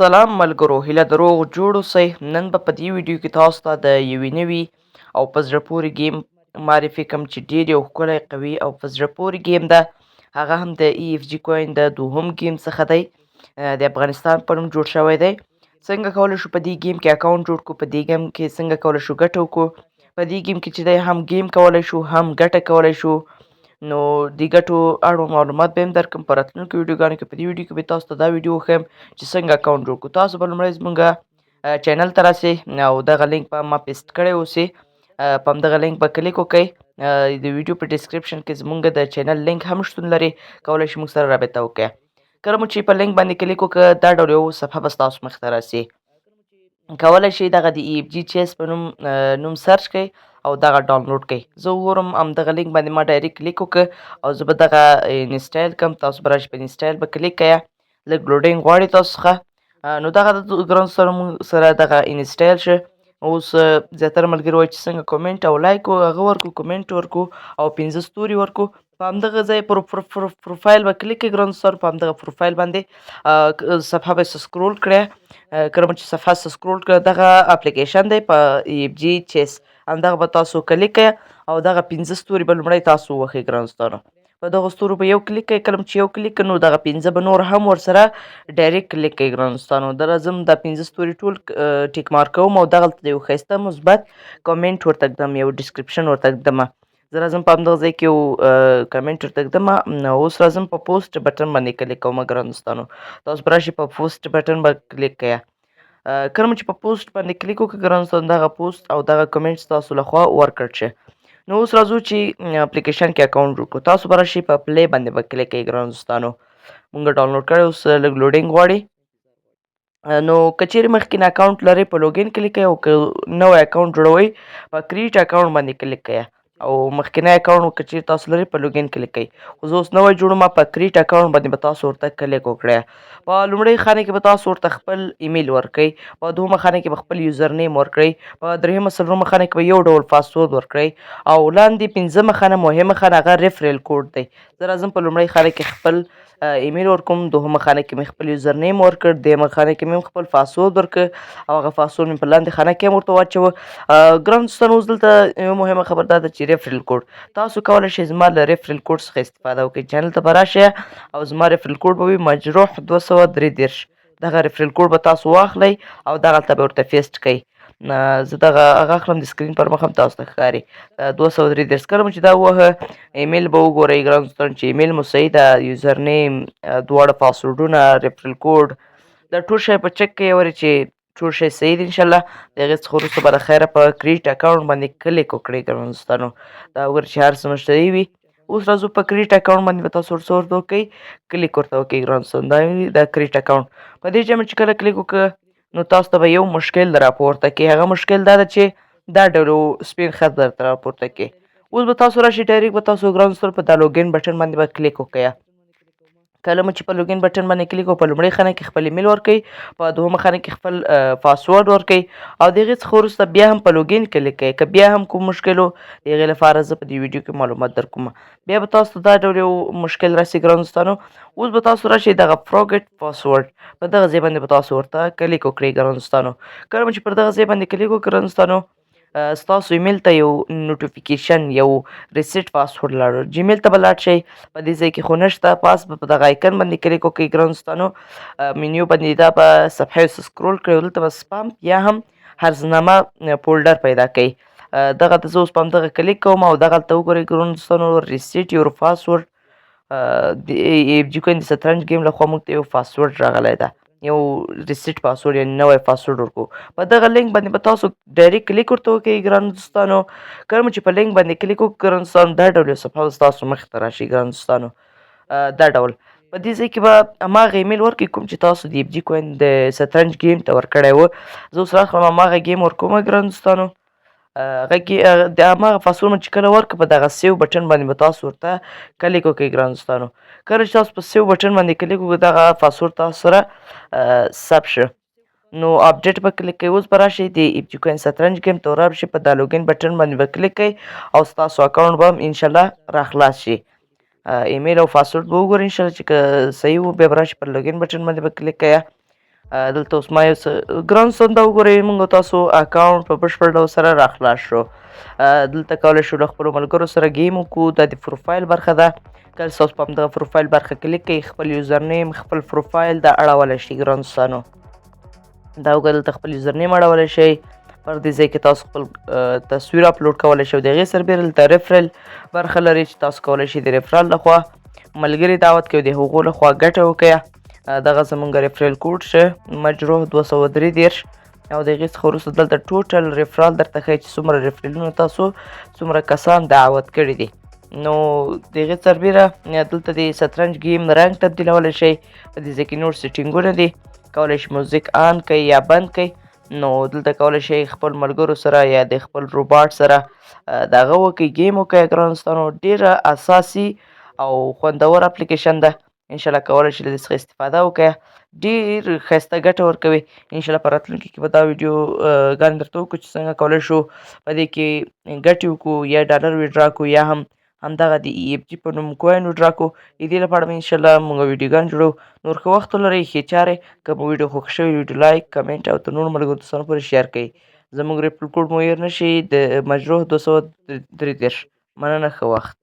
سلام ملګرو، هیله د روغ جوړ اوسئ. نن به په دې ویډیو کې تاسو ته د یوې نوي او په زړه پورې ګیم معرفي کړم چې ډېر یو ښکلی، قوي او په زړه پورې ګیم ده. هغه هم د ای اف جي کوین د دوهم ګیم څخه دی. د افغانستان په نوم جوړ شوی دی. څنګه کولی شو په دې ګیم کې اکاونټ جوړ کړو، په دې ګیم کې څنګه کولی شو ګټه وکړو. په دې ګیم کې چې دی هم ګیم کولی شو، هم ګټه کولی شو. نو د ګټو اړوند معلومات به هم درکړم په راتلونکو ویډیوګانو کې. په دې ویډیو کې به تاسو ته دا ویډیو وښیم چې څنګه اکاونټ جوړ کړو. تاسو به لومړی زموږ چینل ته راسئ او دغه لینک به ما پیسټ کړی اوسي. په همدغه لینک به کلیک وکړئ. د ویډیو په ډسکرپشن کې زموږ د چینل لینک هم شتون لري، کولی شئ موږ سره رابطه وکړئ. کله مو چې په لینک باندې کلیک وکړه، دا ډول یو صفحه به ستاسو مخې ته راسي. کولی شئ دغه د ای اف جي چیس په نوم سرچ کړئ او دغه ډاونلوډ کړئ. زه وګورم همدغه لینک باندې ما ډایرکټ کلیک وکړ او زه به دغه انسټایل کړم. تاسو به راشئ په انسټایل به کلیک کړئ. لږ لوډینګ غواړي تاسو څخه. نو دغه د ګران سره موږ سره دغه انسټایل شه. اوس زیاتره ملګري وایي چې څنګه کومنټ او لایک هغه ورکړو، کومنټ ورکړو او 15 ستوري ورکړو. په همدغه ځای پروفایل به کلیک کړئ ګران سر. په همدغه پروفایل باندې صفحه به سکرول کړئ. کله مو چې صفحه سکرول کړه، دغه اپلیکیشن دی په ای اف جي چیس، همدغه به تاسو کلیک کړئ او دغه 15 ستوري به لومړی تاسو ووهئ ګرانستانو. په دغو ستورو به یو کلیک کړئ. کله چې یو کلیک کړئ نو دغه 15 به نور هم ورسره ډایرکټ کلیک کړئ ګرانستانو. د راځم دا 15 ستوري ټول ټیک مارک کوم او دغلته د یو ښایسته مثبت کامنټ ورته ږدم، یو ډسکرپشن ورته ږدمه. زه راځم په همدغه ځای کې یو کمنټ ورته ږدمه. اوس راځم په پوسټ بټن باندې کلیک کوم ګرانستانو. تاسو به راشئ په پوسټ بټن به کلیک کړئ. کله مو چې په پوسټ باندې کلیک وکړئ ګرانستانو، دغه پوسټ او دغه کمنټ ستاسو لخوا ورکړل شي. نو اوس راځو چې اپلیکیشن کې اکاونټ جوړ کړو. تاسو به راشئ په پلی باندې به کلیک کړئ ګرانستانو. مونږ ډاونلوډ کړی، اوس لږ لوډینګ غواړي. نو که چیرې مخکې اکاونټ لرئ په لوګین کلیک کړئ او که نوی اکاونټ جوړوئ په کریټ اکاونټ باندې کلیک کړئ. او مخکینی اکاونټ که چیرې تاسو لرئ په لوګین کلیک کړئ. خو زه اوس نوی جوړوم، په کریټ اکاونټ باندې به تاسو ورته کلیک وکړئ. په لومړۍ خانه کې به تاسو ورته خپل ایمیل ورکړئ. په دوهمه خانه کې به خپل یوزر نیم ورکړئ. په درېیمه څلورمه خانه کې به یو ډول پاسورد ورکړئ. او لاندې پنځمه خانه مهمه خانه هغه ریفرل کوډ دی. زه راځم په لومړۍ خانه کې خپل ایمیل ورکوم، دوهمه خانه کې مې خپل یوزر نیم ورکړ، درېیمه خانه کې مې خپل پاسورد ورکړ او هغه پاسورد مې په لاندې خانه کې هم ورته واچوه. ګران دوستانو، اوس دلته یوه مهمه خبر دا ده چې ریفرل کوډ تاسو کولی شئ زما له ریفرل کوډ څخه استفاده وکړئ. چینل ته به راشئ او زما ریفرل کوډ به وي مجروح 233. دغه ریفرل کوډ به تاسو واخلئ او دغلته به ورته پیسټ کړئ. زه دغه هغه اخلم، د سکرین پر مخ هم تاسو ته ښکاري 233. کله مو چې دا ووهه، ایمیل به وګورئ ګران دوستانو چې ایمیل مو صحیح ده، یوزر نیم، دواړه پاسورډونه، ریفرل کوډ، دا ټول شی په چک کې ورئ چې ټول شی صحیح دی انشاءالله. د هغې څخه وروسته به د خیره په کریټ اکاونټ باندې کلیک وکړئ ګران دوستانو. دا وګورئ چې هر څه مشتري وي. اوس راځو په کریټ اکاونټ باندې به تاسو ورته وکړئ، کلیک ورته وکړئ ګران دوستانو. دا د کریټ اکاونټ په دې ځای چې کله کلیک وکړه نو تاسو ته به یو مشکل راپورته کړي. هغه مشکل دا ده چې دا ډول سپین خط درته راپورته کړي. اوس به تاسو راشئ، ډایرکټ به تاسو ګران دوستانو په دا لوګین بټن باندې به کلیک وکړئ. کله مو چې په لوګین بټن باندې کلیک وکړو، په لومړۍ خانه کې خپل ایمیل ورکړئ، په دوهمه خانه کې خپل پاسورډ ورکړئ او د هغې څخه وروسته بیا هم په لوګین کلیک کړئ. که بیا هم کوم مشکل و، د هغې لپاره زه په دې ویډیو کې معلومات درکوم. بیا به تاسو ته دا ډول یو مشکل راسي ګران دوستانو. اوس به تاسو راشئ دغه فورګیټ پاسورډ، په دغه ځای باندې به تاسو ورته کلیک وکړئ ګران دوستانو. کله مو چې پر دغه ځای باندې کلیک وکړئ ګران دوستانو، ستاسو ایمیل ته یو نوټیفیکیشن، یو ریسیټ پاسورډ لاړو. جیمیل ته به لاړ شئ، په دې ځای کې خو نشته. پاس به په دغه آیکن باندې کلیک وکړئ ګران دوستانو. منیو باندې دا به صفحې سکرول کړئ، دلته به سپام یا هم هرزنامه فولډر پیدا کړئ. دغه ته زه اوس په همدغه کلیک کوم او دغلته وګورئ ګران دوستانو، ریسیټ یور پاسورډ. د ای اف جي کوین د شطرنج ګیم لخوا موږ ته یو پاسورډ راغلی ده، یو ریسیټ پاسورډ یعنې نوی پاسورډ ورکړو. په دغه لینک باندې به تاسو ډایرکټ کلیک ورته وکړئ ګران دوستانو. کله مو چې په لینک باندې کلیک وکړو ګران دوستانو، دا ډول یو صفحه به ستاسو مخې ته راشي ګران دوستانو. دا ډول په دې ځای کې به هماغه ایمیل ورکړئ کوم چې تاسو د ای اف جي کوین د شطرنج ګیم ته ورکړی و. زه اوس راخلم هماغه ګیم ورکوم ګران دوستانو. د هماغه پاسورډ چې کله ورکړه، په دغه سیو بټن باندې به تاسو ورته کلیک وکړئ ګران دوستانو. کله چې تاسو په سیو بټن باندې کلیک وکړئ، دغه پاسورډ تاسو سره ثبت شه. نو اپډیټ به کلیک کوئ. اوس به راشئ د ای اف جي کوین شطرنج ګیم ته ورشئ، په دا لوګین بټن باندې به کلیک کوئ او ستاسو اکاونټ به هم انشاءالله راخلاص شي. ایمیل او پاسورډ به وګورئ انشاءالله چې که صحیح و، بیا به راشئ پر لوګین بټن باندې به کلیک کوئ. دلته اوس ما یو څه ګران سنده وګورئ موږ تاسو اکاونټ په بشپړ ډول سره راخلاص شو. دلته کولی شو له خپلو ملګرو سره ګیم وکړو. دا د پروفایل برخه ده. کله چې تاسو په همدغه پروفایل برخه کلیک کوئ خپل یوزرنیم خپل پروفایل دا اړولی شئ ګران دوستانو. دا وګورئ دلته خپل یوزرنیم اړولی شئ. پر دې ځای کې تاسو خپل تصویر اپلوډ کولی شئ. د هغې سربیره دلته ریفرل برخه لري چې تاسو کولی شئ د ریفرال لخوا ملګري دعوت کوئ، د هغو لخوا ګټه وکړئ. دغه زموږ ریفرل کوډ شه مجروح 233 او د هغې څخه وروسته دلته ټوټل ریفرال درته ښایي چې څومره ریفرلونه تاسو څومره کسان دعوت کړي دي. نو د هغې سربیره دلته د شطرنج گیم رنګ تبدیلولی شئ. په دې ځای کې نور سیټینګونه دي، کولی شئ موزیک آن کړئ یا بند کړئ. نو دلته کولی شئ خپل ملګرو سره یا د خپل روباټ سره دغه وکړئ، گیم وکړئ. ګرانو دوستانو ډېره اساسي او خوندور اپلیکیشن ده. انشاءالله کولی شئ له دې څخه استفاده وکړئ. ډېر ښایسته ګټه ورکوي. انشاءالله په راتلونکي کې به دا ویډیو ګانې درته وکړو چې څنګه کولی شو په دې کې ګټې وکړو یا ډالر ویډرا کړو یا هم همدغه د ای اف جي په نوم کوین ویډرا کړو. د دې لپاره به انشاءالله موږ ویډیوګانې جوړوو. نور ښه وخت ولرئ، ښې چارې. که مو ویډیو خوښ شوی ویډیو لایک کمنټ او تر نورو ملګرو دوستانو پورې شیر کړئ. زموږ ریفرل کوډ مو هېر نه شي د مجروح 233. مننه، ښه وخت.